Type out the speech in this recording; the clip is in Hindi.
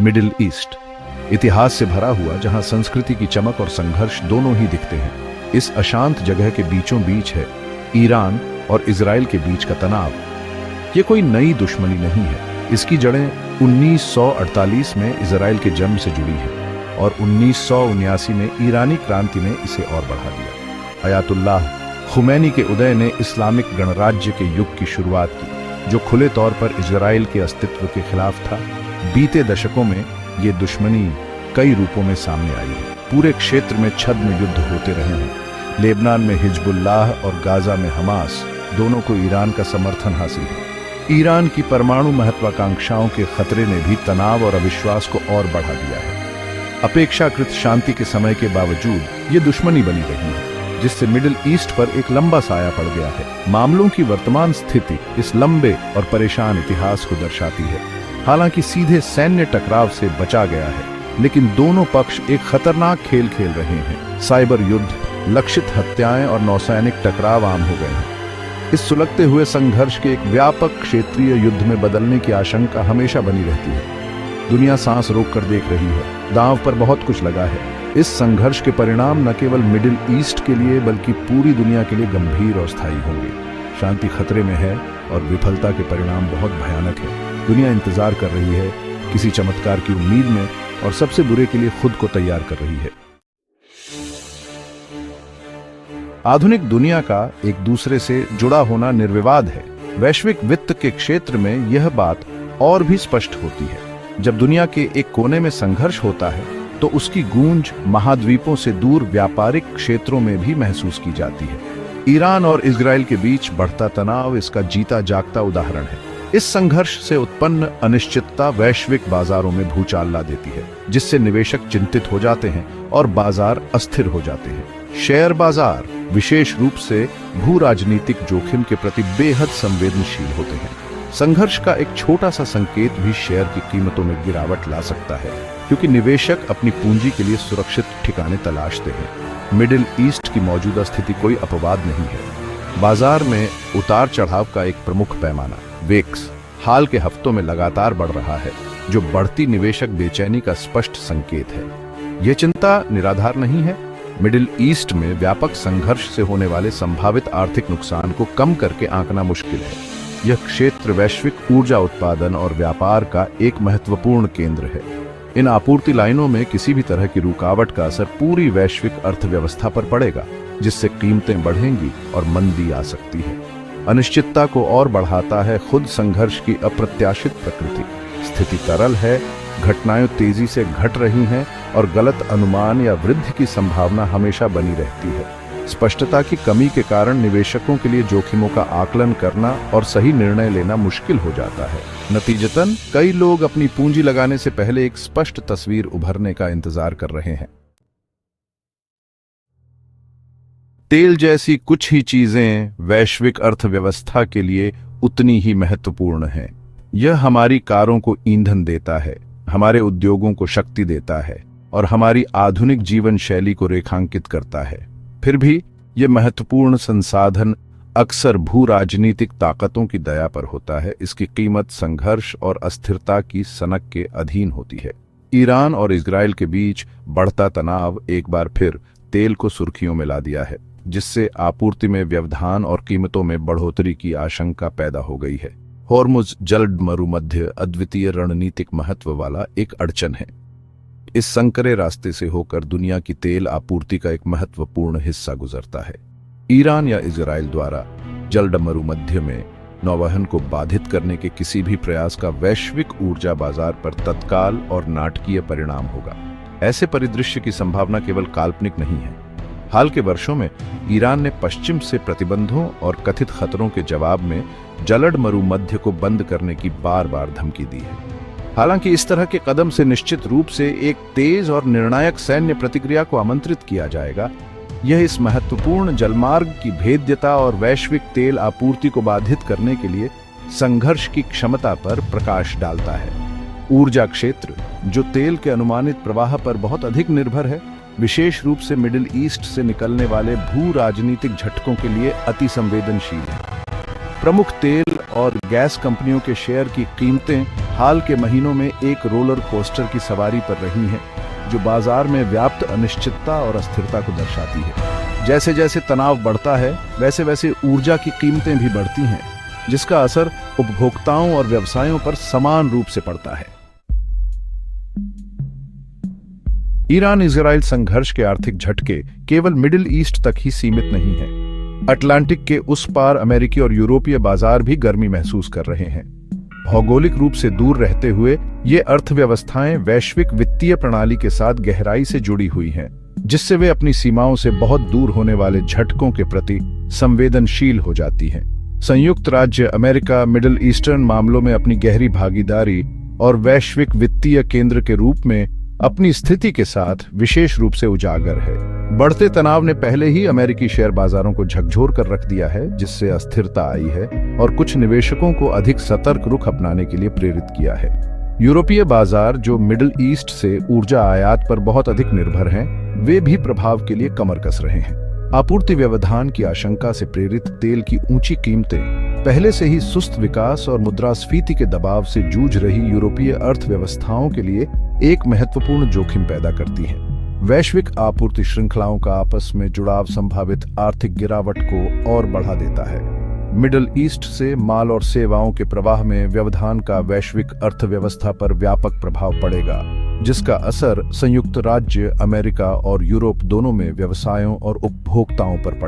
मिडिल ईस्ट, इतिहास से भरा हुआ, जहां संस्कृति की चमक और संघर्ष दोनों ही दिखते हैं। इस अशांत जगह के बीचों बीच है ईरान और इजराइल के बीच का तनाव। ये कोई नई दुश्मनी नहीं है, इसकी जड़ें 1948 में इजराइल के जन्म से जुड़ी हैं और 1979 में ईरानी क्रांति ने इसे और बढ़ा दिया। अयातुल्लाह खुमैनी के उदय ने इस्लामिक गणराज्य के युग की शुरुआत की, जो खुले तौर पर इजराइल के अस्तित्व के खिलाफ था। बीते दशकों में ये दुश्मनी कई रूपों में सामने आई है। पूरे क्षेत्र में छद्म युद्ध होते रहे हैं। लेबनान में हिजबुल्लाह और गाजा में हमास, दोनों को ईरान का समर्थन हासिल है। ईरान की परमाणु महत्वाकांक्षाओं के खतरे ने भी तनाव और अविश्वास को और बढ़ा दिया है। अपेक्षाकृत शांति के समय के बावजूद ये दुश्मनी बनी रही है, जिससे मिडिल ईस्ट पर एक लंबा साया पड़ गया है। मामलों की वर्तमान स्थिति इस लंबे और परेशान इतिहास को दर्शाती है। हालांकि सीधे सैन्य टकराव से बचा गया है, लेकिन दोनों पक्ष एक खतरनाक खेल खेल रहे हैं। साइबर युद्ध, लक्षित हत्याएं और नौसैनिक टकराव आम हो गए हैं। इस सुलगते हुए संघर्ष के एक व्यापक क्षेत्रीय युद्ध में बदलने की आशंका हमेशा बनी रहती है। दुनिया सांस रोककर देख रही है। दांव पर बहुत कुछ लगा है। इस संघर्ष के परिणाम न केवल मिडिल ईस्ट के लिए बल्कि पूरी दुनिया के लिए गंभीर और स्थायी होंगे। शांति खतरे में है और विफलता के परिणाम बहुत भयानक है। दुनिया इंतजार कर रही है, किसी चमत्कार की उम्मीद में, और सबसे बुरे के लिए खुद को तैयार कर रही है। आधुनिक दुनिया का एक दूसरे से जुड़ा होना निर्विवाद है। वैश्विक वित्त के क्षेत्र में यह बात और भी स्पष्ट होती है। जब दुनिया के एक कोने में संघर्ष होता है तो उसकी गूंज महाद्वीपों से दूर व्यापारिक क्षेत्रों में भी महसूस की जाती है। ईरान और इजराइल के बीच बढ़ता तनाव इसका जीता जागता उदाहरण है। इस संघर्ष से उत्पन्न अनिश्चितता वैश्विक बाजारों में भूचाल ला देती है, जिससे निवेशक चिंतित हो जाते हैं और बाजार अस्थिर हो जाते हैं। शेयर बाजार विशेष रूप से भू राजनीतिक जोखिम के प्रति बेहद संवेदनशील होते हैं। संघर्ष का एक छोटा सा संकेत भी शेयर की कीमतों में गिरावट ला सकता है, क्योंकि निवेशक अपनी पूंजी के लिए सुरक्षित ठिकाने तलाशते हैं। मिडिल ईस्ट की मौजूदा स्थिति कोई अपवाद नहीं है। बाजार में उतार चढ़ाव का एक प्रमुख पैमाना वेक्स हाल के हफ्तों में लगातार बढ़ रहा है, जो बढ़ती निवेशक बेचैनी का स्पष्ट संकेत है। यह चिंता निराधार नहीं है। मिडिल ईस्ट में व्यापक संघर्ष से होने वाले संभावित आर्थिक नुकसान को कम करके आंकना मुश्किल है। यह क्षेत्र वैश्विक ऊर्जा उत्पादन और व्यापार का एक महत्वपूर्ण केंद्र है। इन आपूर्ति लाइनों में किसी भी तरह की रुकावट का असर पूरी वैश्विक अर्थव्यवस्था पर पड़ेगा, जिससे कीमतें बढ़ेंगी और मंदी आ सकती है। अनिश्चितता को और बढ़ाता है खुद संघर्ष की अप्रत्याशित प्रकृति। स्थिति तरल है, घटनाएं तेजी से घट रही हैं और गलत अनुमान या वृद्धि की संभावना हमेशा बनी रहती है। स्पष्टता की कमी के कारण निवेशकों के लिए जोखिमों का आकलन करना और सही निर्णय लेना मुश्किल हो जाता है। नतीजतन कई लोग अपनी पूंजी लगाने से पहले एक स्पष्ट तस्वीर उभरने का इंतजार कर रहे हैं। तेल जैसी कुछ ही चीजें वैश्विक अर्थव्यवस्था के लिए उतनी ही महत्वपूर्ण हैं। यह हमारी कारों को ईंधन देता है, हमारे उद्योगों को शक्ति देता है और हमारी आधुनिक जीवन शैली को रेखांकित करता है। फिर भी यह महत्वपूर्ण संसाधन अक्सर भू राजनीतिक ताकतों की दया पर होता है। इसकी कीमत संघर्ष और अस्थिरता की सनक के अधीन होती है। ईरान और इजराइल के बीच बढ़ता तनाव एक बार फिर तेल को सुर्खियों में ला दिया है, जिससे आपूर्ति में व्यवधान और कीमतों में बढ़ोतरी की आशंका पैदा हो गई है। होर्मुज जल्द मरुमध्य अद्वितीय रणनीतिक महत्व वाला एक अड़चन है। इस संकरे रास्ते से होकर दुनिया की तेल आपूर्ति का एक महत्वपूर्ण हिस्सा गुजरता है। ईरान या इजराइल द्वारा जल्द मरुमध्य में नौवहन को बाधित करने के किसी भी प्रयास का वैश्विक ऊर्जा बाजार पर तत्काल और नाटकीय परिणाम होगा। ऐसे परिदृश्य की संभावना केवल काल्पनिक नहीं है। हाल के वर्षों में ईरान ने पश्चिम से प्रतिबंधों और कथित खतरों के जवाब में जलद मरुमध्य को बंद करने की बार बार धमकी दी है। हालांकि इस तरह के कदम से निश्चित रूप से एक तेज और निर्णायक सैन्य प्रतिक्रिया को आमंत्रित किया जाएगा। यह इस महत्वपूर्ण जलमार्ग की भेद्यता और वैश्विक तेल आपूर्ति को बाधित करने के लिए संघर्ष की क्षमता पर प्रकाश डालता है। ऊर्जा क्षेत्र, जो तेल के अनुमानित प्रवाह पर बहुत अधिक निर्भर है, विशेष रूप से मिडिल ईस्ट से निकलने वाले भू राजनीतिक झटकों के लिए अति संवेदनशील है। प्रमुख तेल और गैस कंपनियों के शेयर की कीमतें हाल के महीनों में एक रोलर कोस्टर की सवारी पर रही हैं, जो बाजार में व्याप्त अनिश्चितता और अस्थिरता को दर्शाती है। जैसे जैसे तनाव बढ़ता है, वैसे वैसे ऊर्जा की कीमतें भी बढ़ती हैं, जिसका असर उपभोक्ताओं और व्यवसायों पर समान रूप से पड़ता है। ईरान इजराइल संघर्ष के आर्थिक झटके केवल मिडिल ईस्ट तक ही सीमित नहीं हैं। अटलांटिक के उस पार अमेरिकी और यूरोपीय बाजार भी गर्मी महसूस कर रहे हैं। भौगोलिक रूप से दूर रहते हुए ये अर्थव्यवस्थाएं वैश्विक वित्तीय प्रणाली के साथ गहराई से जुड़ी हुई हैं, जिससे वे अपनी सीमाओं से बहुत दूर होने वाले झटकों के प्रति संवेदनशील हो जाती हैं। संयुक्त राज्य अमेरिका मिडिल ईस्टर्न मामलों में अपनी गहरी भागीदारी और वैश्विक वित्तीय केंद्र के रूप में अपनी स्थिति के साथ विशेष रूप से उजागर है। बढ़ते तनाव ने पहले ही अमेरिकी शेयर बाजारों को झकझोर कर रख दिया है, जिससे अस्थिरता आई है और कुछ निवेशकों को अधिक सतर्क रुख अपनाने के लिए प्रेरित किया है। यूरोपीय बाजार, जो मिडिल ईस्ट से ऊर्जा आयात पर बहुत अधिक निर्भर हैं, वे भी प्रभाव के लिए कमर कस रहे हैं। आपूर्ति व्यवधान की आशंका से प्रेरित तेल की ऊंची कीमतें, पहले से ही सुस्त विकास और मुद्रास्फीति के दबाव से जूझ रही यूरोपीय अर्थव्यवस्थाओं के लिए एक महत्वपूर्ण जोखिम पैदा करती हैं। वैश्विक आपूर्ति श्रृंखलाओं का आपस में जुड़ाव संभावित आर्थिक गिरावट को और बढ़ा देता है। मिडिल ईस्ट से माल और सेवाओं के प्रवाह में व्यवधान का वैश्विक अर्थव्यवस्था पर व्यापक प्रभाव पड़ेगा, जिसका असर संयुक्त राज्य अमेरिका और यूरोप दोनों में व्यवसायों और उपभोक्ताओं पर पड़ेगा।